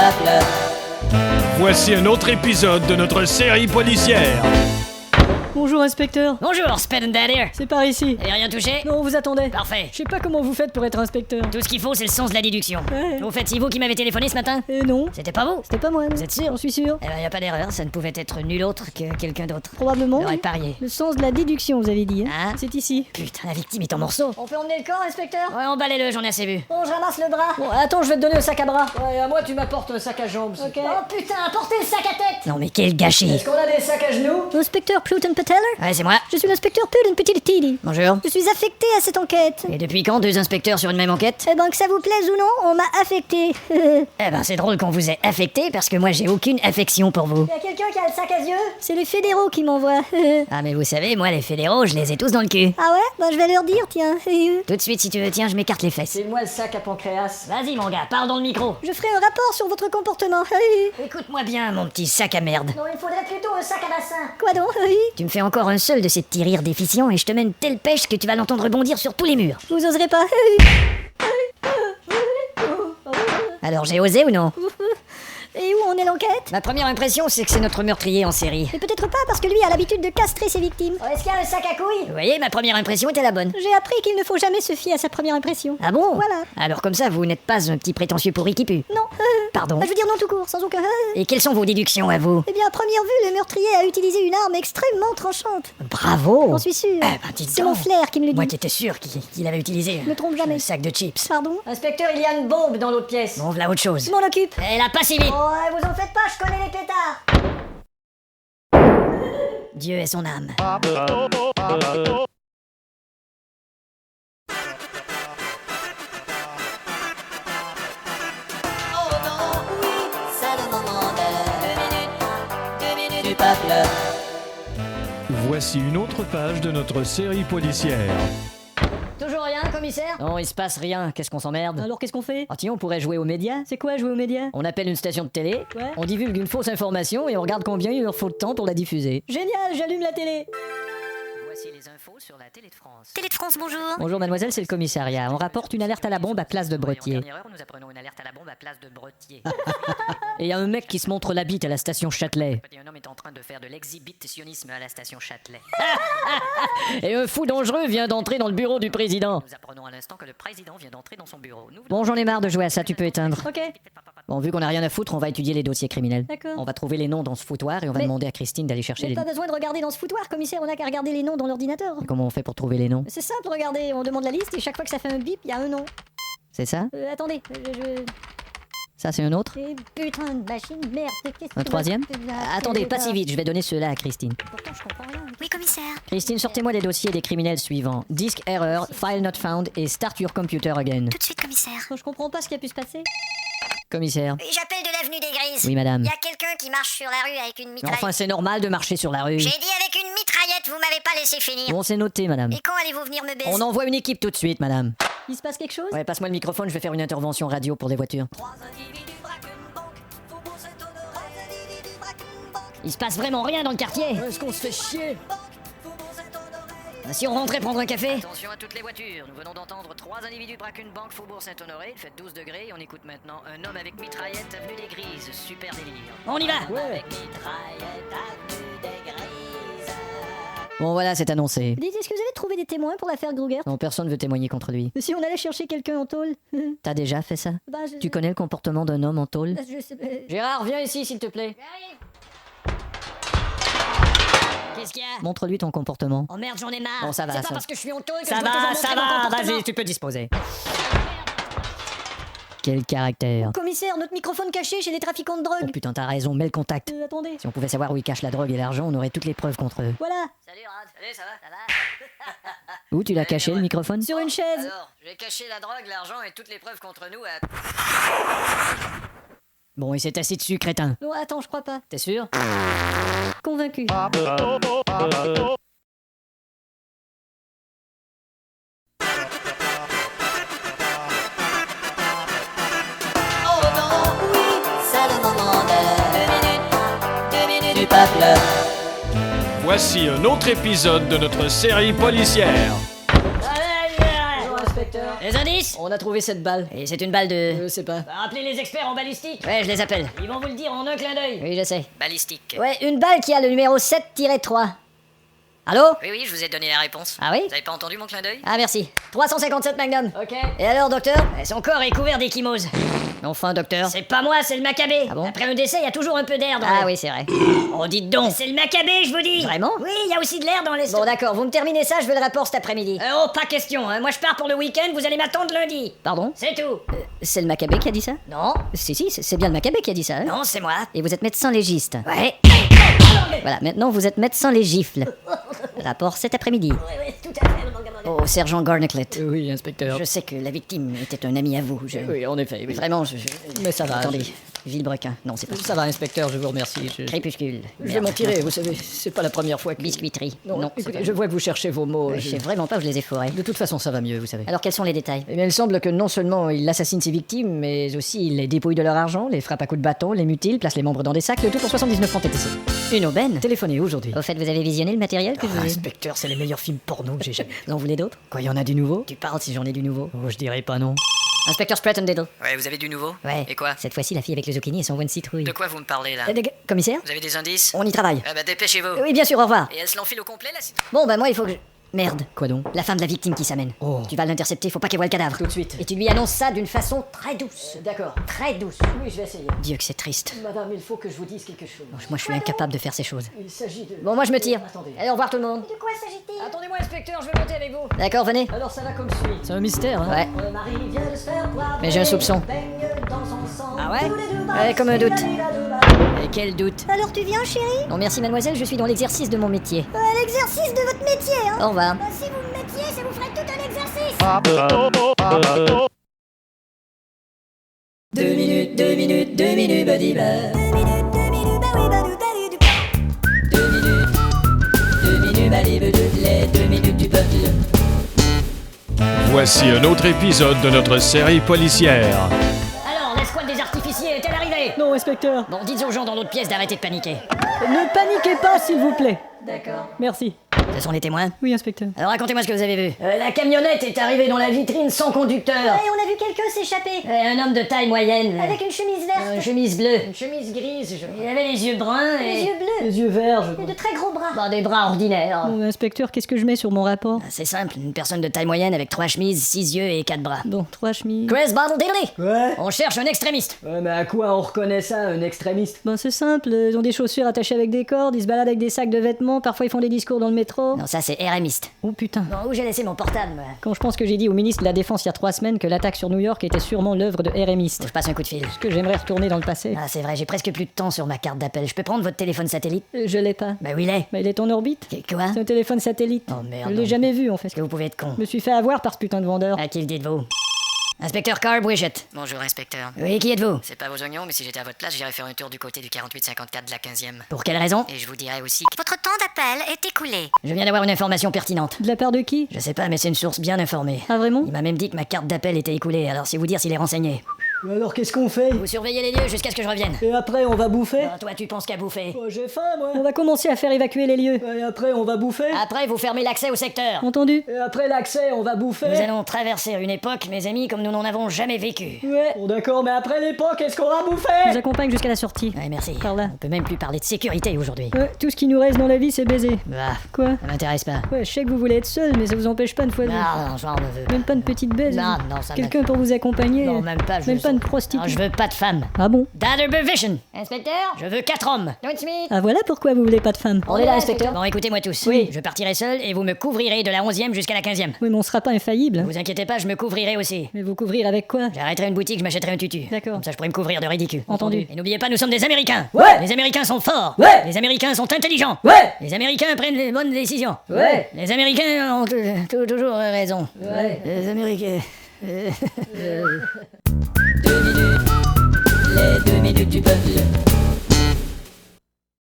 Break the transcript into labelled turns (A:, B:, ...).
A: peuple.
B: Voici un autre épisode de notre série policière.
C: Bonjour inspecteur.
A: Bonjour, Sped and Dead here.
C: C'est par ici.
A: Avez rien touché?
C: Non, on vous attendait.
A: Parfait.
C: Je sais pas comment vous faites pour être inspecteur.
A: Tout ce qu'il faut, c'est le sens de la déduction.
C: Ouais.
A: Au fait, c'est vous qui m'avez téléphoné ce matin?
C: Non.
A: C'était pas vous?
C: C'était pas moi.
A: Vous êtes sûr?
C: J'en suis sûr.
A: Eh ben, y a pas d'erreur, ça ne pouvait être nul autre que quelqu'un d'autre.
C: Probablement.
A: J'aurais
C: oui.
A: parié.
C: Le sens de la déduction, vous avez dit.
A: Hein?
C: C'est ici.
A: Putain, la victime est en morceaux.
C: On peut emmener le corps, inspecteur?
A: Ouais, emballez-le, j'en ai assez vu.
C: Bon, je ramasse le bras. Bon, attends, je vais te donner le sac à bras. Ouais, à moi, tu m'apportes un sac à jambes. Ok. Oh putain, apportez le sac à tête.
A: Non mais quel gâchis.
C: Est-ce qu'on a des sacs à genoux? Inspecteur Pluton Pateller?
A: Ouais, c'est moi.
C: Je suis l'inspecteur Pluton Petit.
A: Bonjour.
C: Je suis affecté à cette enquête.
A: Et depuis quand deux inspecteurs sur une même enquête?
C: Eh ben, que ça vous plaise ou non, on m'a affecté.
A: Eh ben, c'est drôle qu'on vous ait affecté parce que moi j'ai aucune affection pour vous.
C: Y a quelqu'un qui a le sac à yeux? C'est les fédéraux qui m'envoient.
A: Ah mais vous savez, moi les fédéraux, je les ai tous dans le cul.
C: Ah ouais? Ben, je vais leur dire, tiens.
A: Tout de suite si tu veux, tiens, je m'écarte les fesses.
C: C'est moi le sac à pancréas.
A: Vas-y mon gars, parle dans le micro.
C: Je ferai un rapport sur votre comportement.
A: Écoute-moi bien, mon petit sac à merde.
C: Non, il faudrait plutôt un sac à bassin. Quoi donc?
A: Tu me fais encore un seul de ces petits rires déficients et je te mets une telle pêche que tu vas l'entendre bondir sur tous les murs.
C: Vous oserez pas?
A: Alors j'ai osé ou non?
C: Et où en est l'enquête?
A: Ma première impression, c'est que c'est notre meurtrier en série.
C: Mais peut-être pas, parce que lui a l'habitude de castrer ses victimes. Est-ce qu'il y a un sac à couilles?
A: Vous voyez, ma première impression était la bonne.
C: J'ai appris qu'il ne faut jamais se fier à sa première impression.
A: Ah bon?
C: Voilà.
A: Alors comme ça, vous n'êtes pas un petit prétentieux pourri qui pue.
C: Non.
A: Pardon.
C: Je veux dire non tout court, sans aucun...
A: Et quelles sont vos déductions à vous?
C: Eh bien, à première vue, le meurtrier a utilisé une arme extrêmement tranchante.
A: Bravo!
C: J'en suis sûr.
A: Eh ben, dites
C: C'est
A: donc.
C: mon flair qui me le dit.
A: Moi qui étais sûr qu'il avait utilisé
C: Me trompe jamais.
A: un sac de chips.
C: Pardon? Inspecteur, il y a une bombe dans l'autre pièce.
A: Bon, voilà autre chose.
C: Je m'en occupe.
A: Elle a pas si vite.
C: Oh, vous en faites pas, je connais les pétards.
A: Dieu est son âme.
D: Oh non, oui, c'est le moment de 2 minutes du peuple.
B: Voici une autre page de notre série policière.
C: Toujours rien, commissaire?
A: Non, il se passe rien. Qu'est-ce qu'on s'emmerde?
C: Alors qu'est-ce qu'on fait?
A: Ah tiens, on pourrait jouer aux médias.
C: C'est quoi jouer aux médias?
A: On appelle une station de télé,
C: Ouais.
A: on divulgue une fausse information et on regarde combien il leur faut de temps pour la diffuser.
C: Génial, j'allume la télé.
A: Voici les infos sur la télé de France.
D: Télé de France, bonjour.
A: Bonjour mademoiselle, c'est le commissariat. On rapporte une alerte à la bombe à Place de Bretier.
E: En dernière heure, nous apprenons une alerte à la bombe à Place de Bretier.
A: Et il y a un mec qui se montre la bite à la station Châtelet.
E: Un homme est en train de faire de l'exhibitionnisme à la station Châtelet.
A: Et un fou dangereux vient d'entrer dans le bureau du président.
E: Nous apprenons à l'instant que le président vient d'entrer dans son bureau. Nous
A: Bon, j'en ai marre de jouer à ça, tu peux éteindre.
C: Ok.
A: Bon, vu qu'on a rien à foutre, on va étudier les dossiers criminels.
C: D'accord.
A: On va trouver les noms dans ce foutoir et on va
C: Mais-
A: demander à Christine d'aller chercher
C: J'ai
A: les
C: pas
A: noms.
C: besoin de regarder dans ce foutoir, commissaire, on a qu'à regarder les noms dans l'ordinateur.
A: Comment on fait pour trouver les noms?
C: C'est simple, regardez, on demande la liste et chaque fois que ça fait un bip, il y a un nom.
A: C'est ça?
C: Attendez,
A: Ça, c'est un autre?
C: Putain de machine, merde. qu'est-ce
A: Un
C: que-
A: troisième?
C: Ah,
A: Attendez,
C: c'est
A: pas
C: pas-
A: si vite, je vais donner ceux-là à Christine.
C: Pourtant, je comprends rien.
D: Oui, commissaire.
A: Christine, sortez-moi des dossiers des criminels suivants. Disque error, file not found et start your computer again.
D: Tout de suite, commissaire.
C: Je comprends pas ce qui a pu se passer.
A: Commissaire.
D: J'appelle de l'avenue des Grises.
A: Oui, madame.
D: Il y a quelqu'un qui marche sur la rue avec une
A: Mais
D: mitraillette.
A: enfin, c'est normal de marcher sur la rue.
D: J'ai dit avec une mitraillette, vous m'avez pas laissé finir.
A: Bon, c'est noté, madame.
D: Et quand allez-vous venir me baiser?
A: On envoie une équipe tout de suite, madame.
C: Il se passe quelque chose?
A: Ouais, passe-moi le microphone, je vais faire une intervention radio pour des voitures. Il se passe vraiment rien dans le quartier.
C: Est-ce qu'on se fait chier?
A: Si on rentrait prendre un café?
E: Attention à toutes les voitures. Nous venons d'entendre 3 individus braquent une banque Faubourg Saint-Honoré. Il fait 12 degrés et on écoute maintenant un homme avec mitraillette avenue des Grises. Super délire.
A: On y va.
E: Avec mitraillette avenue des Grises.
A: Bon, voilà, c'est annoncé.
C: Dites, est-ce que vous avez trouvé des témoins pour l'affaire Grugert?
A: Non, personne veut témoigner contre lui.
C: Si on allait chercher quelqu'un en tôle?
A: T'as déjà fait ça?
C: Bah, je...
A: Tu connais le comportement d'un homme en tôle?
C: Je sais...
A: Gérard, viens ici, s'il te plaît.
E: Qu'est-ce qu'il y a?
A: Montre-lui ton comportement.
E: Oh merde, j'en ai marre.
A: Bon, ça va,
E: C'est
A: ça
E: pas
A: va.
E: parce que je suis en tôle que
A: Ça
E: je dois
A: va,
E: toujours
A: ça
E: montrer mon
A: va,
E: comportement.
A: vas-y, tu peux disposer. Quel caractère.
C: Commissaire, notre microphone caché chez les trafiquants de
A: Oh
C: drogue.
A: putain, t'as raison, mets le contact.
C: Attendez.
A: Si on pouvait savoir où ils cachent la drogue et l'argent, on aurait toutes les preuves contre eux.
C: Voilà,
E: Salut Rad, salut, ça va?
A: Où tu l'as caché, le microphone?
C: sur une chaise.
E: Alors, j'ai caché la drogue, l'argent et toutes les preuves contre nous à...
A: Bon, il s'est assis dessus, crétin.
C: Non, attends, je crois pas.
A: T'es sûr?
C: Convaincu.
D: Oh non, oui, c'est le moment de 2 minutes du peuple.
B: Voici un autre épisode de notre série policière.
C: Bonjour, inspecteur.
A: Les indices?
C: On a trouvé cette balle.
A: Et c'est une balle de...
C: Je sais pas.
E: Appelez les experts en balistique.
A: Ouais, je les appelle.
E: Ils vont vous le dire en un clin d'œil.
A: Oui, je sais.
E: Balistique.
A: Ouais, une balle qui a le numéro 7-3. Allô?
E: Oui, je vous ai donné la réponse.
A: Ah oui?
E: Vous avez pas entendu mon clin d'œil?
A: Ah, merci. 357 Magnum.
C: Ok.
A: Et alors, docteur?
E: Son corps est couvert d'échymose.
A: Enfin, docteur.
E: C'est pas moi, c'est le macabé.
A: Ah bon?
E: Après un décès, il y a toujours un peu d'air dans
A: Ah
E: le...
A: oui, c'est vrai.
E: Oh, dites donc. C'est le macabé, je vous dis.
A: Vraiment?
E: Oui, il y a aussi de l'air dans les...
A: Bon, d'accord, vous me terminez ça, je veux le rapport cet après-midi.
E: Oh, pas question, hein. Moi je pars pour le week-end, vous allez m'attendre lundi.
A: Pardon?
E: C'est tout.
A: C'est le Maccabée qui a dit ça?
E: Non,
A: Si, c'est bien le Maccabée qui a dit ça. Hein?
E: non, c'est moi.
A: Et vous êtes médecin légiste.
E: Ouais.
A: Voilà, maintenant vous êtes médecin légifle. Rapport cet après-midi.
E: Oui, tout à fait.
A: Oh, sergent Garnaclet.
C: Oui, inspecteur.
A: Je sais que la victime était un ami à vous.
C: Oui, en effet, oui.
A: Vraiment,
C: Mais ça va.
A: Attendez, Villebrequin. Non, c'est pas ça.
C: Ça va, inspecteur, je vous remercie.
A: Crépuscule.
C: Je vais m'en tirer, vous savez, c'est pas la première fois que...
A: Biscuiterie.
C: Non,
A: c'est
C: écoutez,
A: pas-
C: je vois que vous cherchez vos mots.
A: Je sais vraiment pas où je les ai forés.
C: De toute façon, ça va mieux, vous savez.
A: Alors, quels sont les détails?
C: Eh bien, il semble que non seulement il assassine ses victimes, mais aussi il les dépouille de leur argent, les frappe à coups de bâton, les mutile, place les membres dans des sacs, le tout pour 79 francs TTC.
A: Une aubaine?
C: Téléphonez aujourd'hui.
A: Au fait, vous avez visionné le matériel que je vous ai...
C: Inspecteur, c'est les meilleurs films porno que j'ai jamais vus.
A: Vous en voulez d'autres?
C: Quoi, il y en a du nouveau?
A: Tu parles si j'en ai du nouveau.
C: Oh, je dirais pas non.
A: Inspecteur Sprat Diddle.
E: Ouais, vous avez du nouveau?
A: Ouais.
E: Et quoi?
A: Cette fois-ci, la fille avec le zucchini et son one citrouille.
E: De quoi vous me parlez là?
A: Commissaire?
E: Vous avez des indices?
A: On y travaille.
E: Ah bah dépêchez-vous.
A: Oui, bien sûr, au revoir.
E: Et elle se l'enfile au complet là?
A: Bon, bah moi, il faut que je... Merde.
C: Quoi donc?
A: La femme de la victime qui s'amène.
C: Oh.
A: Tu vas l'intercepter, faut pas qu'elle voie le cadavre.
C: Tout de suite.
A: Et tu lui annonces ça d'une façon très douce.
C: D'accord.
A: Très douce.
C: Oui, je vais essayer.
A: Dieu que c'est triste.
C: Madame, il faut que je vous dise quelque chose.
A: Moi, je suis incapable de faire ces choses.
C: Il s'agit de...
A: Bon, moi, je me tire.
C: Attendez.
A: Allez, au revoir tout le monde.
D: De quoi s'agit-il?
C: Attendez-moi, inspecteur, je vais monter avec vous.
A: D'accord, venez.
C: Alors, ça va comme suit. C'est un mystère, hein?
A: Ouais.
C: Le mari vient de se faire poivrer,
A: Mais j'ai un soupçon.
C: baigne dans son sang.
A: Ah ouais?
C: Tous les deux
A: Ouais, comme un doute.
C: bas.
A: Et quel doute.
D: Alors tu viens, chérie?
A: Non, merci, mademoiselle, je suis dans l'exercice de mon métier.
D: L'exercice de votre métier, hein?
A: Au revoir.
D: Bah, si vous me mettiez, ça vous ferait tout un exercice.
C: 2 minutes, badiba.
D: 2 minutes, bah oui, bah,
C: 2 minutes, les 2 minutes du peuple.
B: Voici un autre épisode de notre série policière.
E: Alors, l'escouade des artificiers est-elle arrivée?
C: Non, inspecteur.
E: Bon, dites aux gens dans l'autre pièce d'arrêter de paniquer.
C: Ne paniquez pas, s'il vous plaît.
E: D'accord.
C: Merci.
A: Ce sont les témoins.
C: Oui, inspecteur.
A: Alors, racontez-moi ce que vous avez vu.
E: La camionnette est arrivée dans la vitrine sans conducteur.
D: Et on a vu quelqu'un s'échapper.
E: Un homme de taille moyenne.
D: Avec une chemise verte.
E: Une chemise bleue. Une chemise grise. Il avait les yeux bruns
D: Les
E: et...
D: yeux bleus.
C: Les yeux verts, je
D: Et
C: crois.
D: de très gros bras.
E: Bon, des bras ordinaires.
C: Bon, inspecteur, qu'est-ce que je mets sur mon rapport?
A: C'est simple, une personne de taille moyenne avec 3 chemises, 6 yeux et 4 bras.
C: Bon, 3 chemises.
A: Chris Bottle Diddley.
C: Ouais.
E: On cherche un extrémiste.
C: Ouais, mais à quoi on reconnaît ça, un extrémiste? Ben, c'est simple, ils ont des chaussures attachées avec des cordes, ils se baladent avec des sacs de vêtements, parfois ils font des discours dans le métro.
A: Non, ça c'est RMiste.
C: Oh putain.
A: Bon, où j'ai laissé mon portable, moi?
C: Quand je pense que j'ai dit au ministre de la Défense il y a 3 semaines que l'attaque sur New York était sûrement l'œuvre de RMiste.
A: Je passe un coup de fil.
C: Est-ce que j'aimerais retourner dans le passé?
A: Ah, c'est vrai, j'ai presque plus de temps sur ma carte d'appel. Je peux prendre votre téléphone satellite?
C: Je l'ai pas.
A: Bah oui, il est.
C: Mais il est en orbite.
A: Quoi?
C: C'est un téléphone satellite.
A: Oh merde.
C: Je l'ai jamais vu en fait.
A: Est-ce que vous pouvez être con?
C: Je me suis fait avoir par ce putain de vendeur.
A: À qui le dites-vous? Inspecteur Carr Bridget.
E: Bonjour, inspecteur.
A: Oui, qui êtes-vous?
E: C'est pas vos oignons, mais si j'étais à votre place, j'irais faire un tour du côté du 48-54 de la 15e.
A: Pour quelle raison?
E: Et je vous dirais aussi que...
D: Votre temps d'appel est écoulé.
A: Je viens d'avoir une information pertinente.
C: De la part de qui?
A: Je sais pas, mais c'est une source bien informée.
C: Ah vraiment?
A: Il m'a même dit que ma carte d'appel était écoulée, alors c'est vous dire s'il est renseigné.
C: Alors qu'est-ce qu'on fait?
A: Vous surveillez les lieux jusqu'à ce que je revienne.
C: Et après on va bouffer?
A: Ah, toi, tu penses qu'à bouffer.
C: Oh, j'ai faim moi. On va commencer à faire évacuer les lieux. Et après on va bouffer?
A: Après, vous fermez l'accès au secteur.
C: Entendu? Et après l'accès on va bouffer?
A: Nous allons traverser une époque, mes amis, comme nous n'en avons jamais vécu.
C: Ouais. Bon d'accord, mais après l'époque, est-ce qu'on va bouffer? Je vous accompagne jusqu'à la sortie.
A: Ouais, merci.
C: Par là.
A: On peut même plus parler de sécurité aujourd'hui.
C: Ouais, tout ce qui nous reste dans la vie c'est baiser.
A: Bah,
C: Quoi?
A: ça m'intéresse pas.
C: Ouais, je sais que vous voulez être seul, mais ça vous empêche pas de fois.
A: Non, j'en veux pas.
C: Même pas une petite baise?
A: Non, non, ça
C: Quelqu'un pour vous accompagner?
A: Non, même pas.
C: Même pas une prostituée?
A: Non, je veux pas de femme.
C: Ah bon?
A: Datterbevision.
D: Inspecteur?
A: Je veux 4 hommes.
D: John Smith?
C: Ah voilà pourquoi vous voulez pas de femme.
A: On est là, inspecteur. Bon, écoutez-moi tous.
C: Oui.
A: Je partirai seul et vous me couvrirez de la 11e jusqu'à la 15e.
C: Oui, mais on sera pas infaillible.
A: Vous inquiétez pas, je me couvrirai aussi.
C: Mais vous couvrir avec quoi?
A: J'arrêterai une boutique, je m'achèterai un tutu.
C: D'accord.
A: Comme ça, je pourrais me couvrir de ridicule.
C: Entendu.
A: Et n'oubliez pas, nous sommes des Américains.
C: Ouais.
A: Les Américains sont forts.
C: Ouais.
A: Les Américains sont intelligents.
C: Ouais.
A: Les Américains prennent les bonnes décisions.
C: Ouais.
A: Les Américains ont toujours raison.
C: Ouais.
A: Les Américains.
C: 2 minutes, les 2 minutes du peuple.